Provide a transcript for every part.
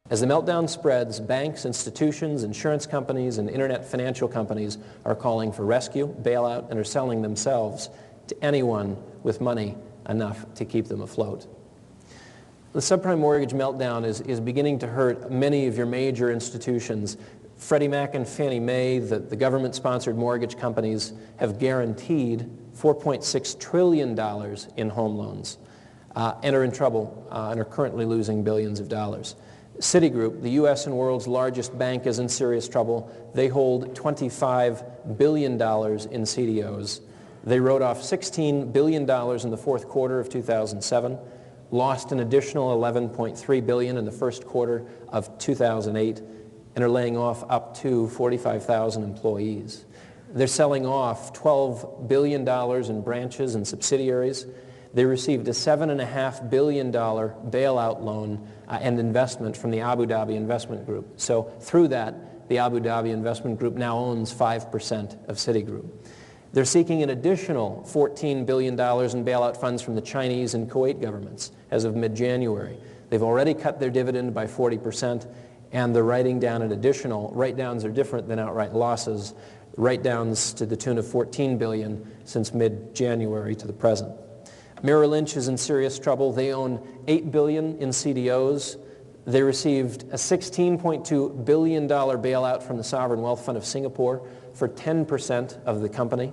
As the meltdown spreads, banks, institutions, insurance companies, and internet financial companies are calling for rescue, bailout, and are selling themselves to anyone with money enough to keep them afloat. The subprime mortgage meltdown is beginning to hurt many of your major institutions. Freddie Mac and Fannie Mae, the government-sponsored mortgage companies, have guaranteed $4.6 trillion in home loans and are in trouble and are currently losing billions of dollars. Citigroup, the U.S. and world's largest bank, is in serious trouble. They hold $25 billion in CDOs. They wrote off $16 billion in the fourth quarter of 2007, lost an additional $11.3 billion in the first quarter of 2008, and are laying off up to 45,000 employees. They're selling off $12 billion in branches and subsidiaries. They received a $7.5 billion bailout loan and investment from the Abu Dhabi Investment Group. So through that, the Abu Dhabi Investment Group now owns 5% of Citigroup. They're seeking an additional $14 billion in bailout funds from the Chinese and Kuwait governments as of mid-January. They've already cut their dividend by 40%, and they're writing down an additional, write-downs are different than outright losses, write-downs to the tune of $14 billion since mid-January to the present. Merrill Lynch is in serious trouble. They own $8 billion in CDOs. They received a $16.2 billion bailout from the Sovereign Wealth Fund of Singapore for 10% of the company.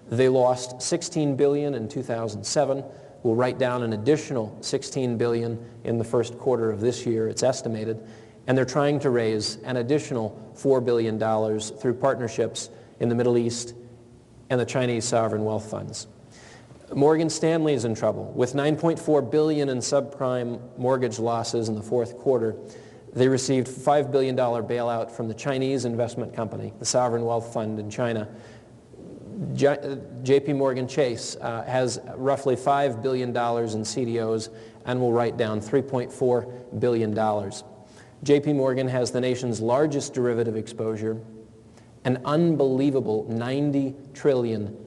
They lost $16 billion in 2007. Will write down an additional $16 billion in the first quarter of this year, it's estimated. And they're trying to raise an additional $4 billion through partnerships in the Middle East and the Chinese sovereign wealth funds. Morgan Stanley is in trouble. With $9.4 billion in subprime mortgage losses in the fourth quarter, they received a $5 billion bailout from the Chinese investment company, the Sovereign Wealth Fund in China. J.P. Morgan Chase has roughly $5 billion in CDOs and will write down $3.4 billion. J.P. Morgan has the nation's largest derivative exposure, an unbelievable $90 trillion.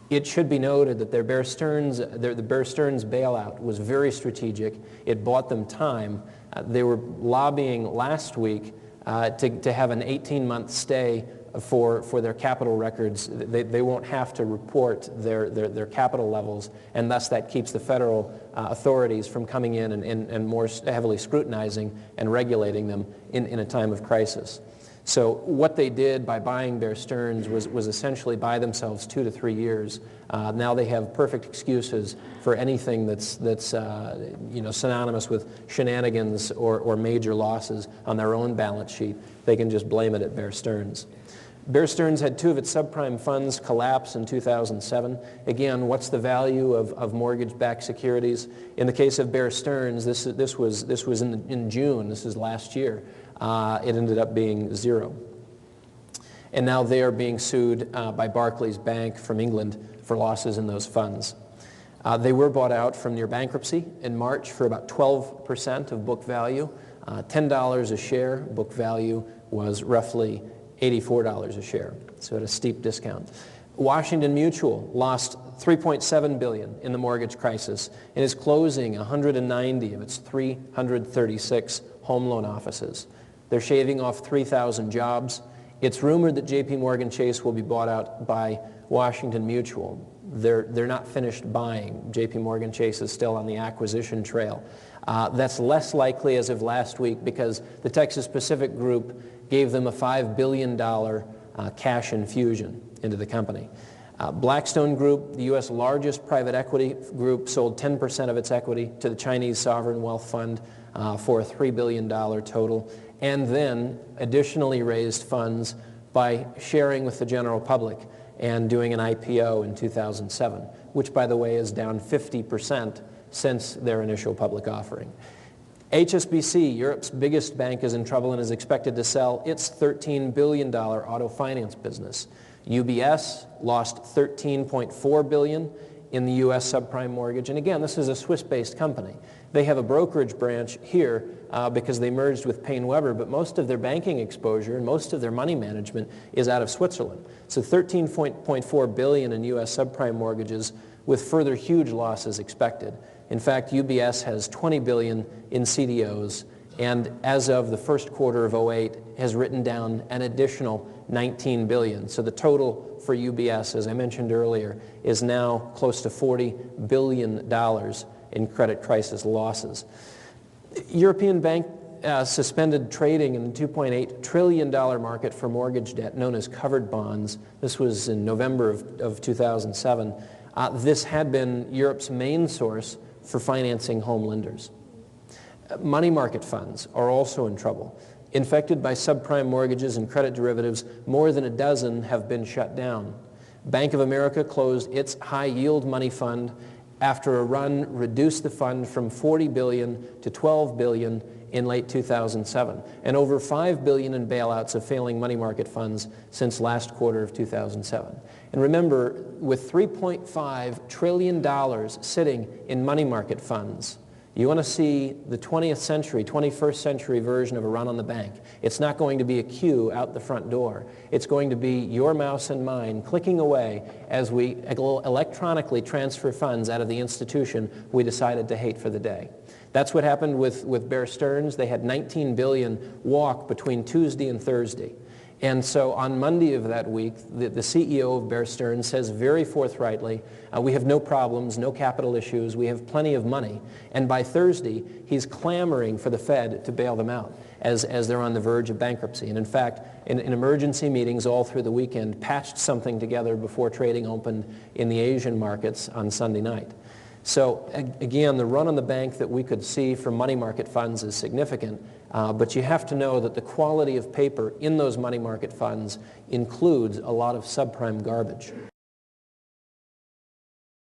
It should be noted that the Bear Stearns bailout was very strategic. It bought them time. They were lobbying last week to have an 18-month stay for their capital records. They won't have to report their capital levels, and thus that keeps the federal authorities from coming in and more heavily scrutinizing and regulating them in a time of crisis. So what they did by buying Bear Stearns was essentially buy themselves 2 to 3 years. Now they have perfect excuses for anything that's synonymous with shenanigans or major losses on their own balance sheet. They can just blame it at Bear Stearns. Bear Stearns had 2 of its subprime funds collapse in 2007. Again, what's the value of mortgage-backed securities? In the case of Bear Stearns, this was in June. This is last year. It ended up being 0. And now they are being sued by Barclays Bank from England for losses in those funds. They were bought out from near bankruptcy in March for about 12% of book value, $10 a share. Book value was roughly $84 a share, so at a steep discount. Washington Mutual lost $3.7 billion in the mortgage crisis and is closing 190 of its 336 home loan offices. They're shaving off 3,000 jobs. It's rumored that J.P. Morgan Chase will be bought out by Washington Mutual. They're not finished buying. J.P. Morgan Chase is still on the acquisition trail. That's less likely as of last week because the Texas Pacific Group gave them a $5 billion cash infusion into the company. Blackstone Group, the U.S. largest private equity group, sold 10% of its equity to the Chinese Sovereign Wealth Fund for a $3 billion total, and then additionally raised funds by sharing with the general public and doing an IPO in 2007, which, by the way, is down 50% since their initial public offering. HSBC, Europe's biggest bank, is in trouble and is expected to sell its $13 billion auto finance business. UBS lost $13.4 billion in the U.S. subprime mortgage. And again, this is a Swiss-based company. They have a brokerage branch here because they merged with Paine-Webber, but most of their banking exposure and most of their money management is out of Switzerland. So $13.4 billion in U.S. subprime mortgages with further huge losses expected. In fact, UBS has $20 billion in CDOs and as of the first quarter of '08 has written down an additional $19 billion. So the total for UBS, as I mentioned earlier, is now close to $40 billion in credit crisis losses. European Bank suspended trading in the $2.8 trillion market for mortgage debt known as covered bonds. This was in November of 2007. This had been Europe's main source for financing home lenders. Money market funds are also in trouble. Infected by subprime mortgages and credit derivatives, more than a dozen have been shut down. Bank of America closed its high-yield money fund after a run reduced the fund from $40 billion to $12 billion in late 2007, and over $5 billion in bailouts of failing money market funds since last quarter of 2007. And remember, with $3.5 trillion sitting in money market funds, you want to see the 20th century, 21st century version of a run on the bank. It's not going to be a queue out the front door. It's going to be your mouse and mine clicking away as we electronically transfer funds out of the institution we decided to hate for the day. That's what happened with Bear Stearns. They had $19 billion walk between Tuesday and Thursday. And so on Monday of that week, the CEO of Bear Stearns says very forthrightly, we have no problems, no capital issues, we have plenty of money. And by Thursday, he's clamoring for the Fed to bail them out as they're on the verge of bankruptcy. And in fact, in emergency meetings all through the weekend, patched something together before trading opened in the Asian markets on Sunday night. So again, the run on the bank that we could see from money market funds is significant, but you have to know that the quality of paper in those money market funds includes a lot of subprime garbage.